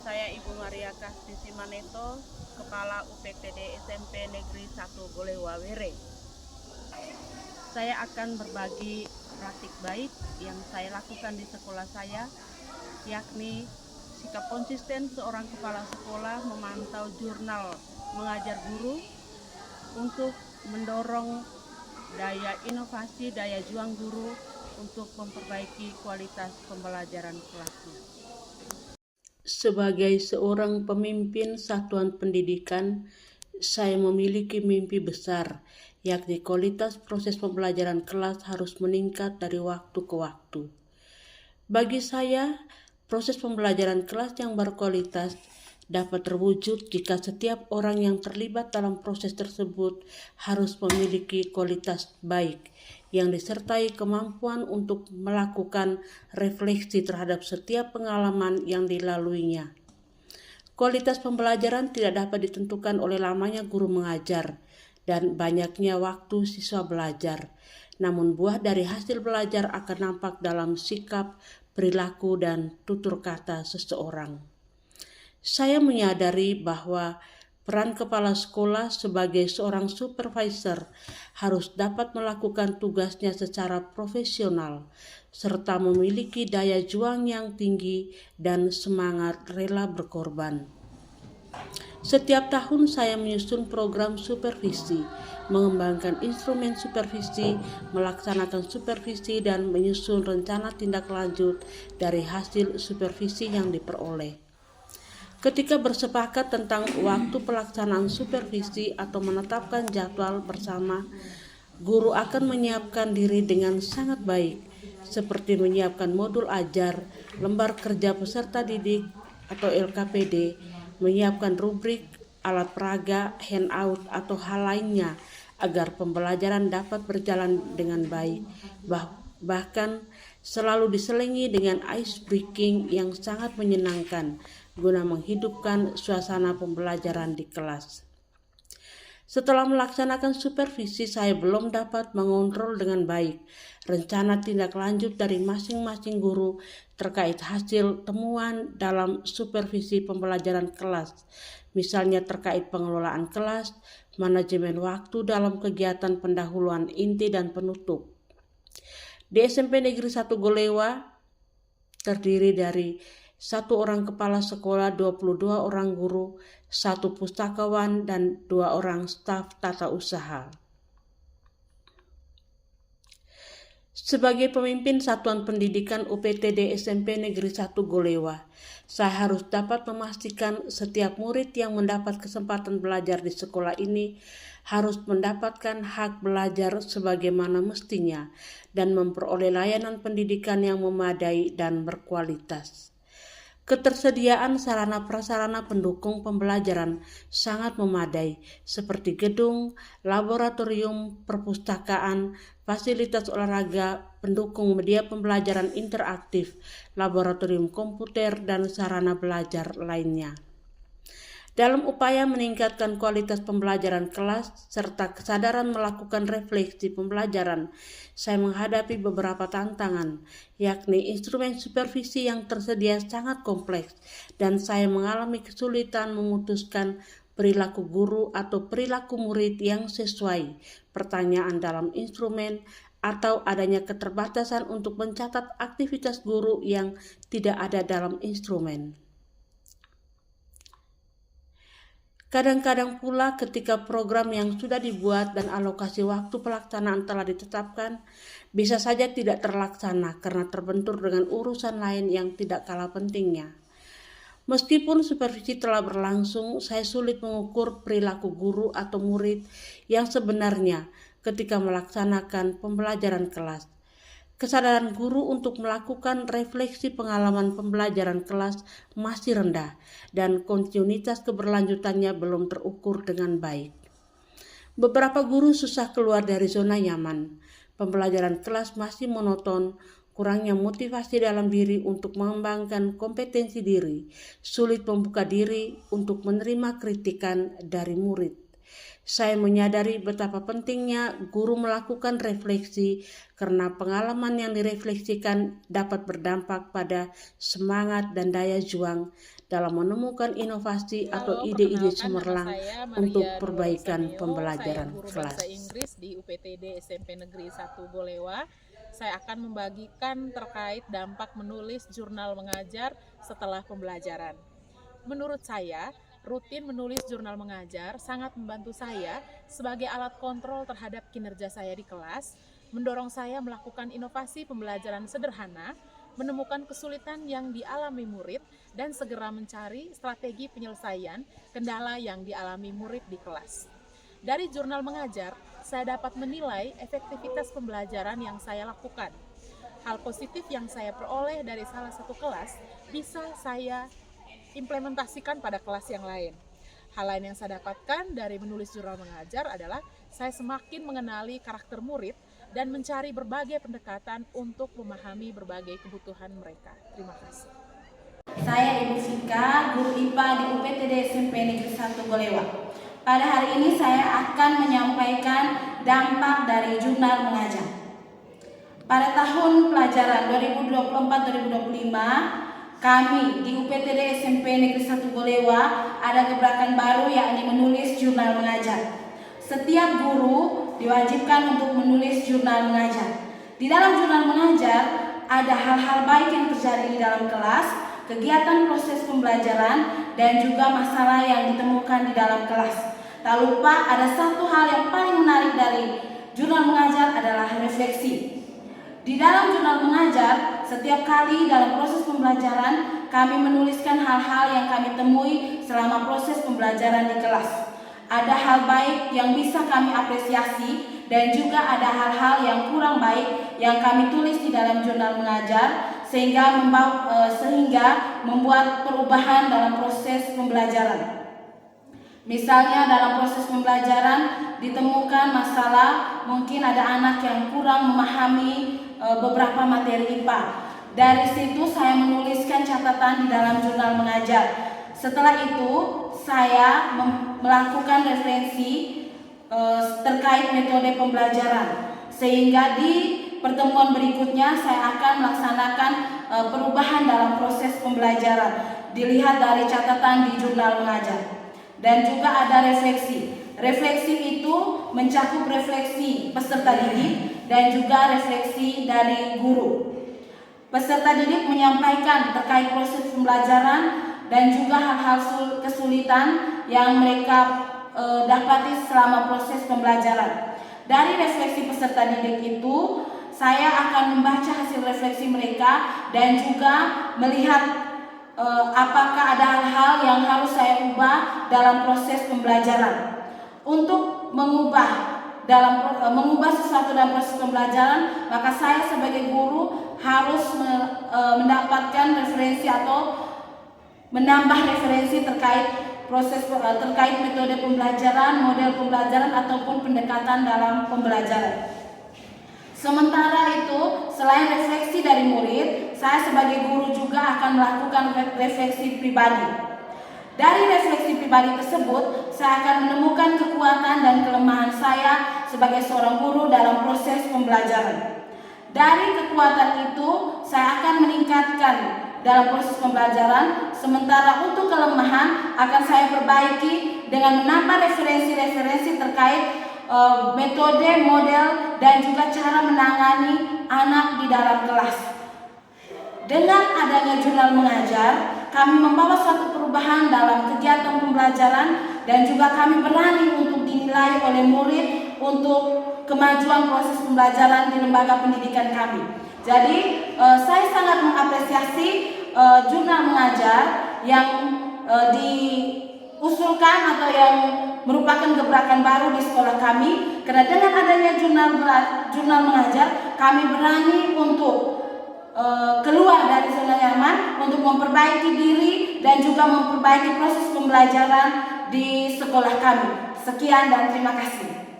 Saya Ibu Maria Kastisi Maneto, Kepala UPTD SMP Negeri 1 Golewa Were. Saya akan berbagi praktik baik yang saya lakukan di sekolah saya, yakni sikap konsisten seorang kepala sekolah memantau jurnal mengajar guru untuk mendorong daya inovasi, daya juang guru untuk memperbaiki kualitas pembelajaran kelasnya. Sebagai seorang pemimpin satuan pendidikan, saya memiliki mimpi besar, yakni kualitas proses pembelajaran kelas harus meningkat dari waktu ke waktu. Bagi saya, proses pembelajaran kelas yang berkualitas dapat terwujud jika setiap orang yang terlibat dalam proses tersebut harus memiliki kualitas baik yang disertai kemampuan untuk melakukan refleksi terhadap setiap pengalaman yang dilaluinya. Kualitas pembelajaran tidak dapat ditentukan oleh lamanya guru mengajar dan banyaknya waktu siswa belajar. Namun buah dari hasil belajar akan nampak dalam sikap, perilaku, dan tutur kata seseorang. Saya menyadari bahwa peran kepala sekolah sebagai seorang supervisor harus dapat melakukan tugasnya secara profesional, serta memiliki daya juang yang tinggi dan semangat rela berkorban. Setiap tahun saya menyusun program supervisi, mengembangkan instrumen supervisi, melaksanakan supervisi, dan menyusun rencana tindak lanjut dari hasil supervisi yang diperoleh. Ketika bersepakat tentang waktu pelaksanaan supervisi atau menetapkan jadwal bersama, guru akan menyiapkan diri dengan sangat baik, seperti menyiapkan modul ajar, lembar kerja peserta didik atau LKPD, menyiapkan rubrik, alat peraga, handout, atau hal lainnya agar pembelajaran dapat berjalan dengan baik. Bahkan selalu diselingi dengan ice breaking yang sangat menyenangkan guna menghidupkan suasana pembelajaran di kelas. Setelah melaksanakan supervisi, saya belum dapat mengontrol dengan baik rencana tindak lanjut dari masing-masing guru terkait hasil temuan dalam supervisi pembelajaran kelas, misalnya terkait pengelolaan kelas, manajemen waktu dalam kegiatan pendahuluan inti dan penutup. Di SMP Negeri 1 Golewa terdiri dari 1 orang kepala sekolah, 22 orang guru, 1 pustakawan, dan 2 orang staf tata usaha. Sebagai pemimpin Satuan Pendidikan UPTD SMP Negeri 1 Golewa, saya harus dapat memastikan setiap murid yang mendapat kesempatan belajar di sekolah ini harus mendapatkan hak belajar sebagaimana mestinya dan memperoleh layanan pendidikan yang memadai dan berkualitas. Ketersediaan sarana prasarana pendukung pembelajaran sangat memadai, seperti gedung, laboratorium, perpustakaan, fasilitas olahraga, pendukung media pembelajaran interaktif, laboratorium komputer, dan sarana belajar lainnya. Dalam upaya meningkatkan kualitas pembelajaran kelas serta kesadaran melakukan refleksi pembelajaran, saya menghadapi beberapa tantangan, yakni instrumen supervisi yang tersedia sangat kompleks dan saya mengalami kesulitan memutuskan perilaku guru atau perilaku murid yang sesuai pertanyaan dalam instrumen atau adanya keterbatasan untuk mencatat aktivitas guru yang tidak ada dalam instrumen. Kadang-kadang pula ketika program yang sudah dibuat dan alokasi waktu pelaksanaan telah ditetapkan, bisa saja tidak terlaksana karena terbentur dengan urusan lain yang tidak kalah pentingnya. Meskipun supervisi telah berlangsung, saya sulit mengukur perilaku guru atau murid yang sebenarnya ketika melaksanakan pembelajaran kelas. Kesadaran guru untuk melakukan refleksi pengalaman pembelajaran kelas masih rendah dan kontinuitas keberlanjutannya belum terukur dengan baik. Beberapa guru susah keluar dari zona nyaman. Pembelajaran kelas masih monoton, kurangnya motivasi dalam diri untuk mengembangkan kompetensi diri, sulit membuka diri untuk menerima kritikan dari murid. Saya menyadari betapa pentingnya guru melakukan refleksi karena pengalaman yang direfleksikan dapat berdampak pada semangat dan daya juang dalam menemukan inovasi atau ide-ide cemerlang untuk perbaikan pembelajaran kelas. Saya guru bahasa Inggris di UPTD SMP Negeri 1 Golewa. Saya akan membagikan terkait dampak menulis jurnal mengajar setelah pembelajaran. Menurut saya, rutin menulis jurnal mengajar sangat membantu saya sebagai alat kontrol terhadap kinerja saya di kelas, mendorong saya melakukan inovasi pembelajaran sederhana, menemukan kesulitan yang dialami murid, dan segera mencari strategi penyelesaian kendala yang dialami murid di kelas. Dari jurnal mengajar, saya dapat menilai efektivitas pembelajaran yang saya lakukan. Hal positif yang saya peroleh dari salah satu kelas bisa saya implementasikan pada kelas yang lain. Hal lain yang saya dapatkan dari menulis jurnal mengajar adalah saya semakin mengenali karakter murid dan mencari berbagai pendekatan untuk memahami berbagai kebutuhan mereka. Terima kasih. Saya Ibu Vika, guru IPA di UPTD SMP Negeri 1 Golewa. Pada hari ini saya akan menyampaikan dampak dari jurnal mengajar. Pada tahun pelajaran 2024-2025, kami di UPTD SMP Negeri 1 Golewa ada gebrakan baru, yakni menulis jurnal mengajar. Setiap guru diwajibkan untuk menulis jurnal mengajar. Di dalam jurnal mengajar ada hal-hal baik yang terjadi di dalam kelas, kegiatan proses pembelajaran, dan juga masalah yang ditemukan di dalam kelas. Tak lupa ada satu hal yang paling menarik dari jurnal mengajar adalah refleksi. Di dalam jurnal mengajar, setiap kali dalam proses pembelajaran, kami menuliskan hal-hal yang kami temui selama proses pembelajaran di kelas. Ada hal baik yang bisa kami apresiasi dan juga ada hal-hal yang kurang baik yang kami tulis di dalam jurnal mengajar sehingga membuat perubahan dalam proses pembelajaran. Misalnya dalam proses pembelajaran ditemukan masalah, mungkin ada anak yang kurang memahami beberapa materi IPA. Dari situ saya menuliskan catatan di dalam jurnal mengajar. Setelah itu saya melakukan refleksi terkait metode pembelajaran, sehingga di pertemuan berikutnya saya akan melaksanakan perubahan dalam proses pembelajaran dilihat dari catatan di jurnal mengajar. Dan juga ada refleksi. Refleksi itu mencakup refleksi peserta didik dan juga refleksi dari guru. Peserta didik menyampaikan terkait proses pembelajaran dan juga hal-hal kesulitan yang mereka dapati selama proses pembelajaran. Dari refleksi peserta didik itu, saya akan membaca hasil refleksi mereka dan juga melihat apakah ada hal-hal yang harus saya ubah dalam proses pembelajaran. Untuk mengubah sesuatu dalam proses pembelajaran, maka saya sebagai guru harus mendapatkan referensi atau menambah referensi terkait metode pembelajaran, model pembelajaran ataupun pendekatan dalam pembelajaran. Sementara itu, selain refleksi dari murid, saya sebagai guru juga akan melakukan refleksi pribadi. Dari refleksi pribadi tersebut, saya akan menemukan kekuatan dan kelemahan saya sebagai seorang guru dalam proses pembelajaran. Dari kekuatan itu, saya akan meningkatkan dalam proses pembelajaran, sementara untuk kelemahan akan saya perbaiki dengan menambah referensi-referensi terkait metode, model, dan juga cara menangani anak di dalam kelas. Dengan adanya jurnal mengajar, kami membawa suatu perubahan dalam kegiatan pembelajaran dan juga kami berani untuk dinilai oleh murid untuk kemajuan proses pembelajaran di lembaga pendidikan kami. Jadi saya sangat mengapresiasi jurnal mengajar yang diusulkan atau yang merupakan gebrakan baru di sekolah kami, karena dengan adanya jurnal mengajar kami berani untuk keluar dari zona nyaman untuk memperbaiki diri dan juga memperbaiki proses pembelajaran di sekolah kami. Sekian dan terima kasih.